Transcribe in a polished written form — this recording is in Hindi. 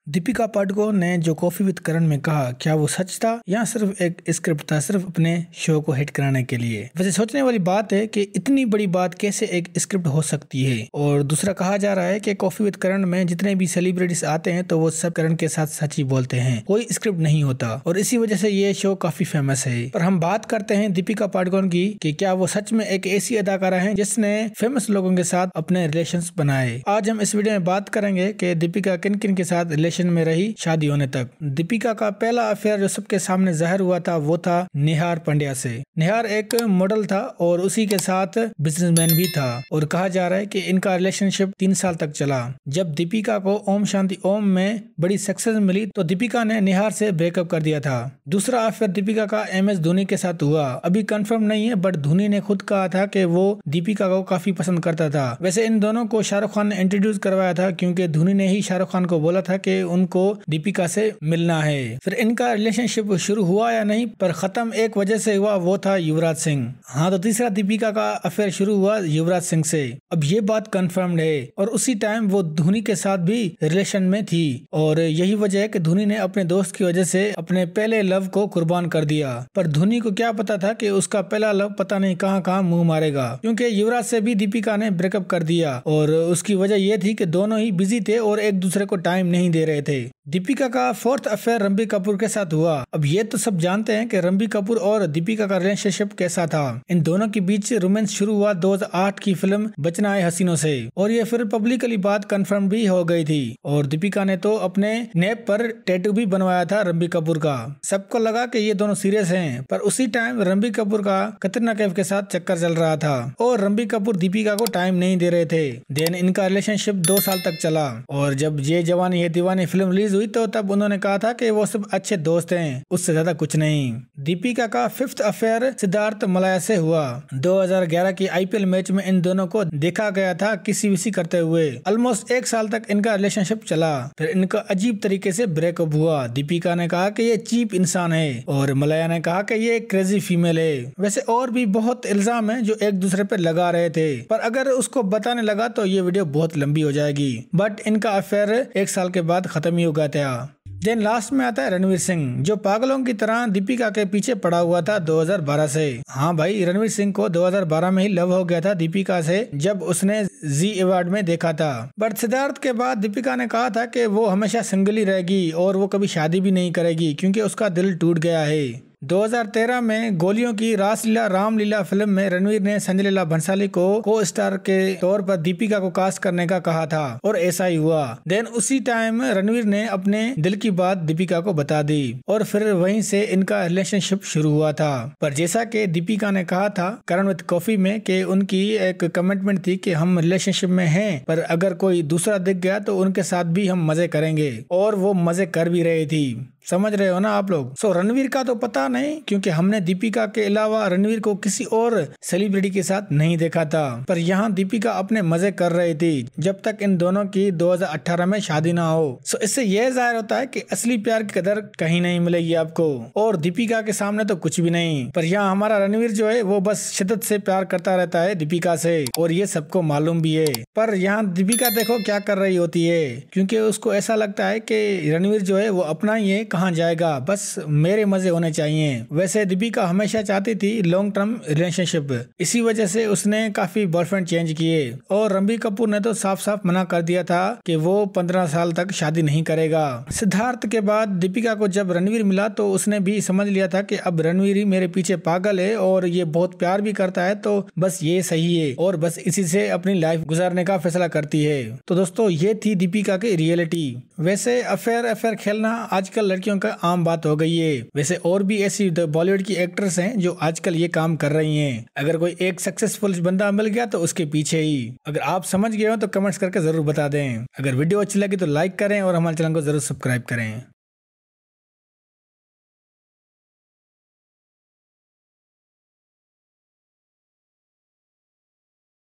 दीपिका पादुकोण ने जो कॉफी विद करण में कहा, क्या वो सच था या सिर्फ एक स्क्रिप्ट था, सिर्फ अपने शो को हिट कराने के लिए। वैसे सोचने वाली बात है कि इतनी बड़ी बात कैसे एक स्क्रिप्ट हो सकती है। और दूसरा कहा जा रहा है कि कॉफी विद करण में जितने भी सेलिब्रिटीज आते हैं तो वो सब करण के साथ सच ही बोलते हैं, कोई स्क्रिप्ट नहीं होता और इसी वजह से ये शो काफी फेमस है। और हम बात करते हैं दीपिका पादुकोण की कि क्या वो सच में एक ऐसी अदाकारा है जिसने फेमस लोगों के साथ अपने रिलेशंस बनाए। आज हम इस वीडियो में बात करेंगे कि दीपिका किन किन के साथ रिलेशन में रही शादी होने तक। दीपिका का पहला अफेयर जो सबके सामने जाहिर हुआ था वो था निहार पंड्या से। निहार एक मॉडल था और उसी के साथ बिजनेसमैन भी था और कहा जा रहा है कि इनका रिलेशनशिप 3 साल तक चला। जब दीपिका को ओम शांति ओम में बड़ी सक्सेस मिली तो दीपिका ने निहार से ब्रेकअप कर दिया था। दूसरा अफेयर दीपिका का MS धोनी के साथ हुआ। अभी कंफर्म नहीं है बट धोनी ने खुद कहा था कि वो दीपिका को काफी पसंद करता था। वैसे इन दोनों को शाहरुख खान ने इंट्रोड्यूस करवाया था क्योंकि धोनी ने ही शाहरुख खान को बोला था कि उनको दीपिका से मिलना है। फिर इनका रिलेशनशिप शुरू हुआ या नहीं पर खत्म एक वजह से हुआ, वो था युवराज सिंह। हाँ, तो तीसरा दीपिका का अफेयर शुरू हुआ युवराज सिंह से। अब ये बात कंफर्म्ड है और उसी टाइम वो धोनी के साथ भी रिलेशन में थी और यही वजह है कि धोनी ने अपने दोस्त की वजह से अपने पहले लव को कुर्बान कर दिया। पर धोनी को क्या पता था कि उसका पहला लव पता नहीं कहाँ कहाँ मुंह मारेगा, क्योंकि युवराज से भी दीपिका ने ब्रेकअप कर दिया और उसकी वजह ये थी कि दोनों ही बिजी थे और एक दूसरे को टाइम नहीं दे रहे थे। दीपिका का फोर्थ अफेयर रणबीर कपूर के साथ हुआ। अब ये तो सब जानते हैं कि रणबीर कपूर और दीपिका का रिलेशनशिप कैसा था। इन दोनों के बीच रोमांस शुरू हुआ 2008 की फिल्म बचना है हसीनों से और ये फिर पब्लिकली बात कंफर्म भी हो गई थी और दीपिका ने तो अपने नेप पर टैटू भी बनवाया था रणबीर कपूर का। सबको लगा कि ये दोनों सीरियस हैं पर उसी टाइम रणबीर कपूर का कतरीना कैफ के साथ चक्कर चल रहा था और रणबीर कपूर दीपिका को टाइम नहीं दे रहे थे। देन इनका रिलेशनशिप 2 साल तक चला और जब ये जवानी है दीवानी फिल्म रिलीज हुई तो तब उन्होंने कहा था कि वो सब अच्छे दोस्त हैं, उससे ज्यादा कुछ नहीं। दीपिका का 5th अफेयर सिद्धार्थ मलाया से हुआ। 2011 की IPL मैच में इन दोनों को देखा गया था किसी विसी करते हुए। ऑलमोस्ट 1 साल तक इनका रिलेशनशिप चला, फिर इनका अजीब तरीके से ब्रेकअप हुआ। दीपिका ने कहा कि ये चीप इंसान है और मलाया ने कहा कि ये क्रेजी फीमेल है। वैसे और भी बहुत इल्जाम है जो एक दूसरे पे लगा रहे थे पर अगर उसको बताने लगा तो ये वीडियो बहुत लंबी हो जाएगी। बट इनका अफेयर 1 साल के बाद खत्म ही हो गया था। देन लास्ट में आता है रणवीर सिंह, जो पागलों की तरह दीपिका के पीछे पड़ा हुआ था 2012 से। हाँ भाई, रणवीर सिंह को 2012 में ही लव हो गया था दीपिका से जब उसने जी अवार्ड में देखा था। बट सिद्धार्थ के बाद दीपिका ने कहा था कि वो हमेशा सिंगल ही रहेगी और वो कभी शादी भी नहीं करेगी क्योंकि उसका दिल टूट गया है। 2013 में गोलियों की रासलीला रामलीला फिल्म में रणवीर ने संजय लीला भंसाली को स्टार के तौर पर दीपिका को कास्ट करने का कहा था और ऐसा ही हुआ। देन उसी टाइम रणवीर ने अपने दिल की बात दीपिका को बता दी और फिर वहीं से इनका रिलेशनशिप शुरू हुआ था। पर जैसा कि दीपिका ने कहा था करण विद कॉफी में कि उनकी एक कमिटमेंट थी कि हम रिलेशनशिप में हैं पर अगर कोई दूसरा दिख गया तो उनके साथ भी हम मजे करेंगे और वो मजे कर भी रही थी। समझ रहे हो ना आप लोग। सो रणवीर का तो पता नहीं क्योंकि हमने दीपिका के अलावा रणवीर को किसी और सेलिब्रिटी के साथ नहीं देखा था, पर यहाँ दीपिका अपने मजे कर रही थी जब तक इन दोनों की 2018 में शादी ना हो। सो इससे यह जाहिर होता है कि असली प्यार की कदर कहीं नहीं मिलेगी आपको और दीपिका के सामने तो कुछ भी नहीं। पर यहाँ हमारा रणवीर जो है वो बस शिद्दत से प्यार करता रहता है दीपिका से और ये सबको मालूम भी है। पर यहाँ दीपिका देखो क्या कर रही होती है क्योंकि उसको ऐसा लगता है कि रणवीर जो है वो अपना ही है, कहाँ जाएगा, बस मेरे मजे होने चाहिए। वैसे दीपिका हमेशा चाहती थी लॉन्ग टर्म रिलेशनशिप, इसी वजह से उसने काफी बॉयफ्रेंड चेंज किए और रणबीर कपूर ने तो साफ साफ मना कर दिया था कि वो 15 साल तक शादी नहीं करेगा। सिद्धार्थ के बाद दीपिका को जब रणवीर मिला तो उसने भी समझ लिया था कि अब रणवीर ही मेरे पीछे पागल है और ये बहुत प्यार भी करता है तो बस ये सही है और बस इसी से अपनी लाइफ गुजारने का फैसला करती है। तो दोस्तों ये थी दीपिका की रियलिटी। वैसे अफेयर खेलना आजकल लड़कियों का आम बात हो गई है। वैसे और भी ऐसी बॉलीवुड की एक्ट्रेस हैं जो आजकल ये काम कर रही हैं। अगर कोई एक सक्सेसफुल बंदा मिल गया तो उसके पीछे ही। अगर आप समझ गए हो तो कमेंट्स करके जरूर बता दें। अगर वीडियो अच्छी लगी तो लाइक करें और हमारे चैनल को जरूर सब्सक्राइब करें।